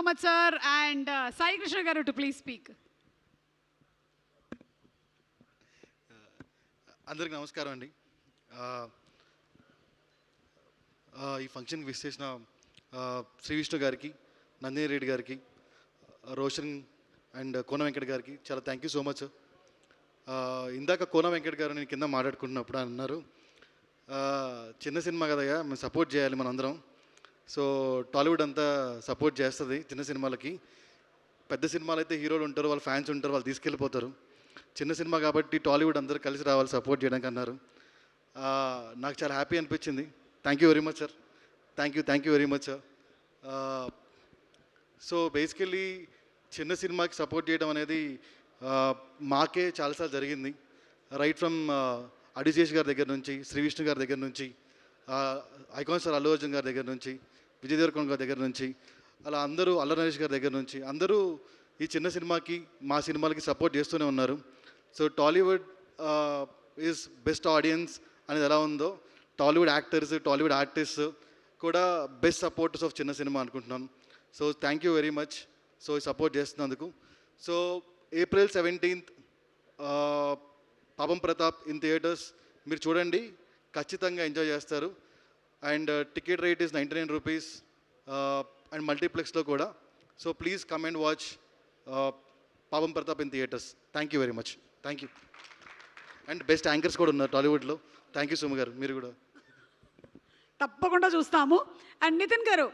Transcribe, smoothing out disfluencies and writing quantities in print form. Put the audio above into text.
much, sir. And Sai Krishna Garu to please speak. అందరికి నమస్కారం అండి. ఈ ఫంక్షన్కి విష్ చేసిన శ్రీ విష్ణు గారికి, నందిని రెడ్డి గారికి, రోషన్ అండ్ కోన వెంకట్ గారికి చాలా థ్యాంక్ యూ సో మచ్. ఇందాక కోన వెంకట్ గారు నేను కింద మాట్లాడుకుంటున్నప్పుడు అన్నారు, చిన్న సినిమా కదయ్యా మేము సపోర్ట్ చేయాలి మనందరం. సో టాలీవుడ్ అంతా సపోర్ట్ చేస్తుంది చిన్న సినిమాలకి. పెద్ద సినిమాలు అయితే హీరోలు ఉంటారు, వాళ్ళ ఫ్యాన్స్ ఉంటారు, వాళ్ళు తీసుకెళ్ళిపోతారు. చిన్న సినిమా కాబట్టి టాలీవుడ్ అందరూ కలిసి రావాలి సపోర్ట్ చేయడానికి అన్నారు. నాకు చాలా హ్యాపీ అనిపించింది. Thank you very much sir. Thank you very much sir. So basically చిన్న సినిమాకి సపోర్ట్ చేయడం అనేది మాకే చాలాసార్లు జరిగింది. రైట్ ఫ్రమ్ అడిశేష్ గారి దగ్గర నుంచి, శ్రీ విష్ణు గారి దగ్గర నుంచి, ఐకాన్ స్టార్ అల్లు అర్జున్ గారి దగ్గర నుంచి, విజయ్ దేవరకొండ గారి దగ్గర నుంచి, అలా అందరూ అల్లరి నరేష్ గారి దగ్గర నుంచి అందరూ ఈ చిన్న సినిమాకి మా సినిమాలకి సపోర్ట్ చేస్తూనే ఉన్నారు. So Tollywood is best audience అనేది ఎలా ఉందో, టాలీవుడ్ యాక్టర్స్, టాలీవుడ్ ఆర్టిస్ట్ కూడా బెస్ట్ సపోర్టర్స్ ఆఫ్ చిన్న సినిమా అనుకుంటున్నాను. So thank you very much. So support చేస్తున్నందుకు. సో April 17th పాపం ప్రతాప్ ఇన్ థియేటర్స్. మీరు చూడండి, ఖచ్చితంగా ఎంజాయ్ చేస్తారు. And ticket rate is 99 rupees and మల్టీప్లెక్స్లో కూడా. So please come and watch Papam Pratap in theatres. Thank you very much. Thank you. And best anchors కూడా ఉన్నారు టాలీవుడ్లో. థ్యాంక్ యూ సుమ గారు, మీరు కూడా తప్పకుండా చూస్తాము. అండ్ నితిన్ గారు,